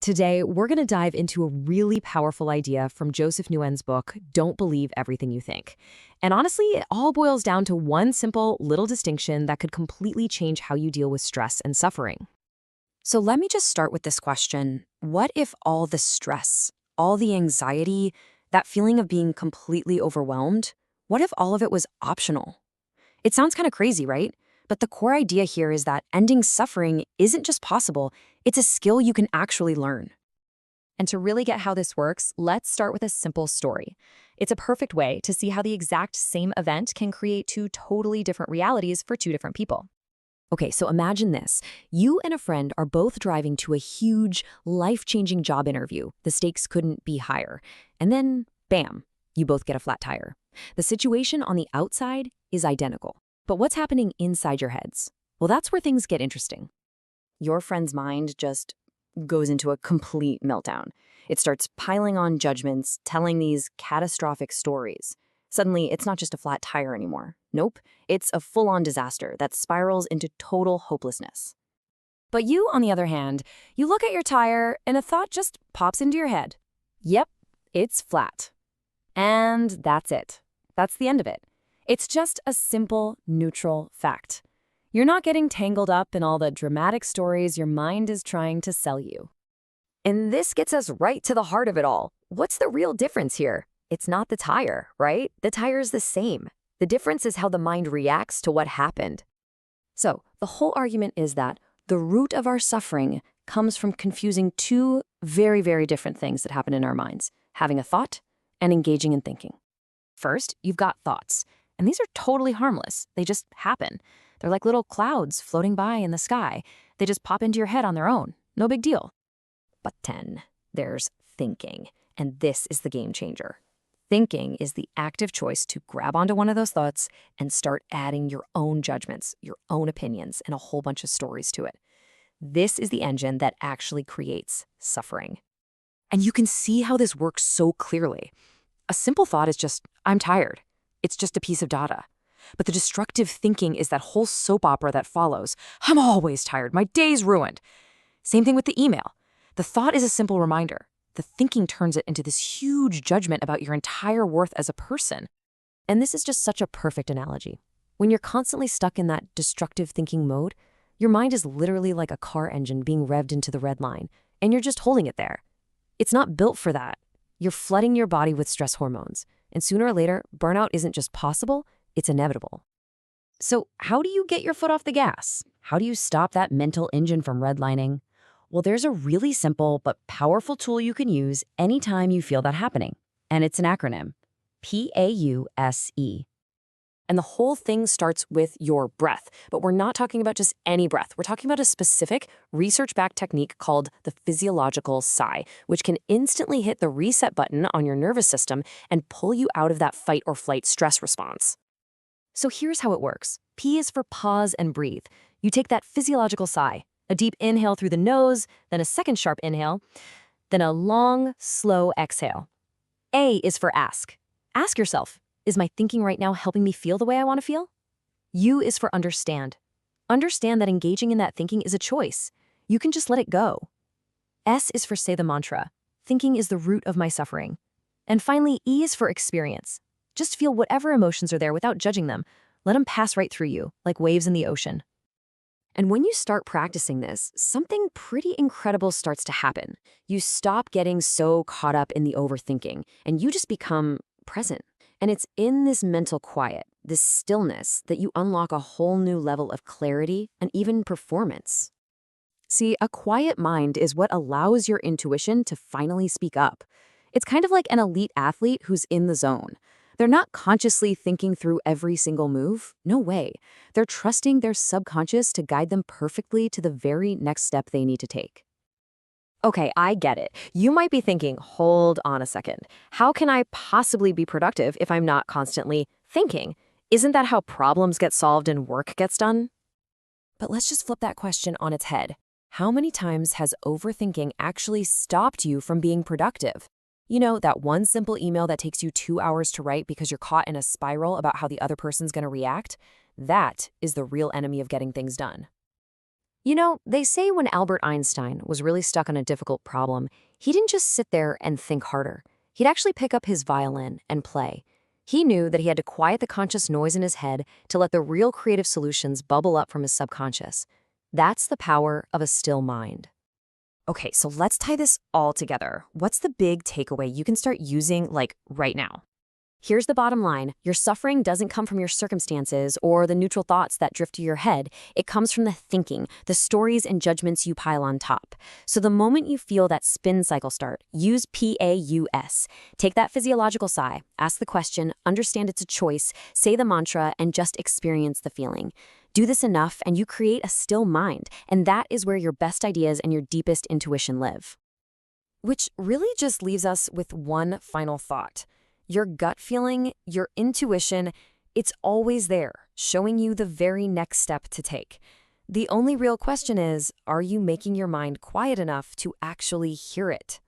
Today, we're going to dive into a really powerful idea from Joseph Nguyen's book, Don't Believe Everything You Think. And honestly, it all boils down to one simple little distinction that could completely change how you deal with stress and suffering. So let me just start with this question. What if all the stress, all the anxiety, that feeling of being completely overwhelmed, what if all of it was optional? It sounds kind of crazy, right? But the core idea here is that ending suffering isn't just possible, it's a skill you can actually learn. And to really get how this works, let's start with a simple story. It's a perfect way to see how the exact same event can create two totally different realities for two different people. Okay, so imagine this. You and a friend are both driving to a huge, life-changing job interview. The stakes couldn't be higher. And then, bam, you both get a flat tire. The situation on the outside is identical. But what's happening inside your heads? Well, that's where things get interesting. Your friend's mind just goes into a complete meltdown. It starts piling on judgments, telling these catastrophic stories. Suddenly, it's not just a flat tire anymore. Nope, it's a full-on disaster that spirals into total hopelessness. But you, on the other hand, you look at your tire and a thought just pops into your head. Yep, it's flat. And that's it. That's the end of it. It's just a simple, neutral fact. You're not getting tangled up in all the dramatic stories your mind is trying to sell you. And this gets us right to the heart of it all. What's the real difference here? It's not the tire, right? The tire is the same. The difference is how the mind reacts to what happened. So, the whole argument is that the root of our suffering comes from confusing two very, very different things that happen in our minds: having a thought and engaging in thinking. First, you've got thoughts. And these are totally harmless. They just happen. They're like little clouds floating by in the sky. They just pop into your head on their own. No big deal. But then there's thinking. And this is the game changer. Thinking is the active choice to grab onto one of those thoughts and start adding your own judgments, your own opinions, and a whole bunch of stories to it. This is the engine that actually creates suffering. And you can see how this works so clearly. A simple thought is just, I'm tired. It's just a piece of data. But the destructive thinking is that whole soap opera that follows. I'm always tired. My day's ruined. Same thing with the email. The thought is a simple reminder. The thinking turns it into this huge judgment about your entire worth as a person. And this is just such a perfect analogy. When you're constantly stuck in that destructive thinking mode, your mind is literally like a car engine being revved into the red line, and you're just holding it there. It's not built for that. You're flooding your body with stress hormones. And sooner or later, burnout isn't just possible, it's inevitable. So how do you get your foot off the gas? How do you stop that mental engine from redlining? Well, there's a really simple but powerful tool you can use anytime you feel that happening. And it's an acronym: PAUSE. And the whole thing starts with your breath. But we're not talking about just any breath. We're talking about a specific research-backed technique called the physiological sigh, which can instantly hit the reset button on your nervous system and pull you out of that fight or flight stress response. So here's how it works. P is for pause and breathe. You take that physiological sigh, a deep inhale through the nose, then a second sharp inhale, then a long, slow exhale. A is for ask. Ask yourself, is my thinking right now helping me feel the way I want to feel? U is for understand. Understand that engaging in that thinking is a choice. You can just let it go. S is for say the mantra. Thinking is the root of my suffering. And finally, E is for experience. Just feel whatever emotions are there without judging them. Let them pass right through you, like waves in the ocean. And when you start practicing this, something pretty incredible starts to happen. You stop getting so caught up in the overthinking, and you just become present. And it's in this mental quiet, this stillness, that you unlock a whole new level of clarity and even performance. See, a quiet mind is what allows your intuition to finally speak up. It's kind of like an elite athlete who's in the zone. They're not consciously thinking through every single move. No way. They're trusting their subconscious to guide them perfectly to the very next step they need to take. Okay, I get it. You might be thinking, hold on a second. How can I possibly be productive if I'm not constantly thinking? Isn't that how problems get solved and work gets done? But let's just flip that question on its head. How many times has overthinking actually stopped you from being productive? You know, that one simple email that takes you 2 hours to write because you're caught in a spiral about how the other person's going to react? That is the real enemy of getting things done. They say when Albert Einstein was really stuck on a difficult problem, he didn't just sit there and think harder. He'd actually pick up his violin and play. He knew that he had to quiet the conscious noise in his head to let the real creative solutions bubble up from his subconscious. That's the power of a still mind. Okay, so let's tie this all together. What's the big takeaway you can start using, like, right now? Here's the bottom line. Your suffering doesn't come from your circumstances or the neutral thoughts that drift to your head. It comes from the thinking, the stories and judgments you pile on top. So the moment you feel that spin cycle start, use PAUS. Take that physiological sigh, ask the question, understand it's a choice, say the mantra, and just experience the feeling. Do this enough and you create a still mind, and that is where your best ideas and your deepest intuition live. Which really just leaves us with one final thought. Your gut feeling, your intuition, it's always there, showing you the very next step to take. The only real question is, are you making your mind quiet enough to actually hear it?